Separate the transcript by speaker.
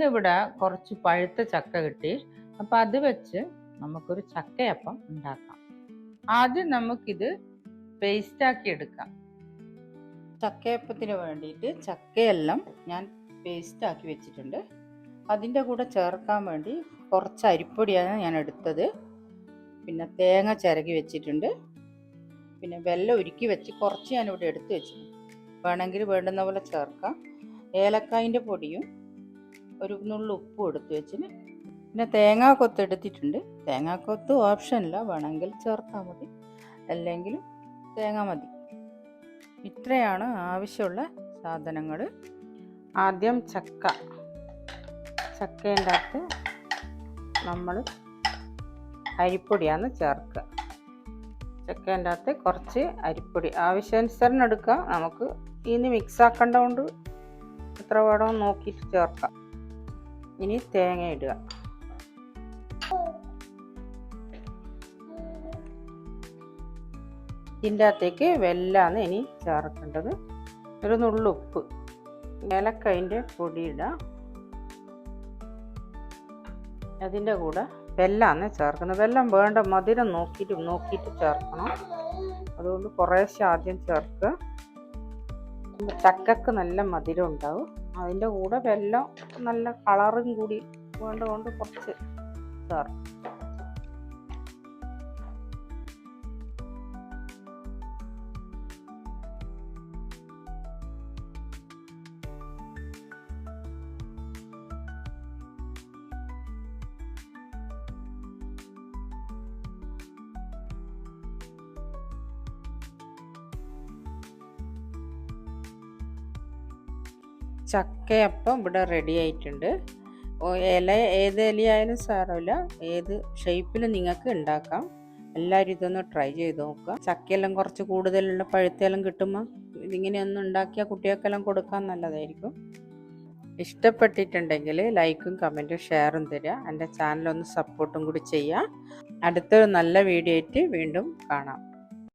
Speaker 1: ഇന്നിവിടെ കുറച്ച് പഴുത്ത ചക്ക കിട്ടി. അപ്പം അത് വെച്ച് നമുക്കൊരു ചക്കയപ്പം ഉണ്ടാക്കാം. ആദ്യം നമുക്കിത് പേസ്റ്റാക്കി എടുക്കാം. ചക്കയപ്പത്തിന് വേണ്ടിയിട്ട് ചക്കയെല്ലാം ഞാൻ പേസ്റ്റാക്കി വെച്ചിട്ടുണ്ട്. അതിൻ്റെ കൂടെ ചേർക്കാൻ വേണ്ടി കുറച്ച് അരിപ്പൊടിയാണ് ഞാൻ എടുത്തത്. പിന്നെ തേങ്ങ ചിരകി വെച്ചിട്ടുണ്ട്. പിന്നെ വെല്ലം ഉരുക്കി വെച്ച് കുറച്ച് ഞാനിവിടെ എടുത്ത് വെച്ചിട്ടുണ്ട്. വേണമെങ്കിൽ വേണ്ടുന്ന പോലെ ചേർക്കാം. ഏലക്കായിൻ്റെ പൊടിയും ഒരു നുള്ളു ഉപ്പും എടുത്ത് വെച്ചിന്. പിന്നെ തേങ്ങാക്കൊത്ത് എടുത്തിട്ടുണ്ട്. തേങ്ങാക്കൊത്ത് ഓപ്ഷനില്ല, വേണമെങ്കിൽ ചേർത്താൽ മതി, അല്ലെങ്കിൽ തേങ്ങ മതി. ഇത്രയാണ് ആവശ്യമുള്ള സാധനങ്ങൾ. ആദ്യം ചക്കേൻ്റെ അകത്ത് നമ്മൾ അരിപ്പൊടിയാണ് ചേർക്കുക. ചക്കേൻ്റെ അകത്ത് കുറച്ച് അരിപ്പൊടി ആവശ്യാനുസരണം എടുക്കുക. നമുക്ക് ഇനി മിക്സ് ആക്കേണ്ടതുകൊണ്ട് എത്ര വേണമെന്ന് നോക്കിയിട്ട് ചേർക്കാം. ഇനി തേങ്ങ ഇടുക. ഇതിൻ്റെ അകത്തേക്ക് വെല്ലാണ് ഇനി ചേർക്കേണ്ടത്. ഒരു നുള്ളുപ്പ്, ഏലക്കായിൻ്റെ പൊടി ഇടാം. അതിൻ്റെ കൂടെ വെല്ലാണ് ചേർക്കുന്നത്. വെല്ലം വേണ്ട മധുരം നോക്കിയിട്ട് ചേർക്കണം. അതുകൊണ്ട് കുറേശ്ശെ ആദ്യം ചേർക്കുക. ചക്കക്ക് നല്ല മധുരം ഉണ്ടാവും. അതിൻ്റെ കൂടെ വെല്ലം നല്ല കളറും കൂടി വേണ്ടതുകൊണ്ട് കുറച്ച് ചേർക്കും. ചക്കയപ്പം ഇവിടെ റെഡി ആയിട്ടുണ്ട്. ഇല ഏത് ഇലയായാലും സാരമില്ല, ഏത് ഷേപ്പിൽ നിങ്ങൾക്ക് ഉണ്ടാക്കാം. എല്ലാവരും ഇതൊന്ന് ട്രൈ ചെയ്ത് നോക്കുക. ചക്കയെല്ലാം കുറച്ച് കൂടുതലുള്ള പഴുത്തെല്ലാം കിട്ടുമ്പോൾ ഇതിങ്ങനെയൊന്നും ഉണ്ടാക്കിയാൽ കുട്ടികൾക്കെല്ലാം കൊടുക്കാൻ നല്ലതായിരിക്കും. ഇഷ്ടപ്പെട്ടിട്ടുണ്ടെങ്കിൽ ലൈക്കും കമൻറ്റും ഷെയറും തരിക. എൻ്റെ ചാനലൊന്ന് സപ്പോർട്ടും കൂടി ചെയ്യുക. അടുത്തൊരു നല്ല വീഡിയോ ആയിട്ട് വീണ്ടും കാണാം.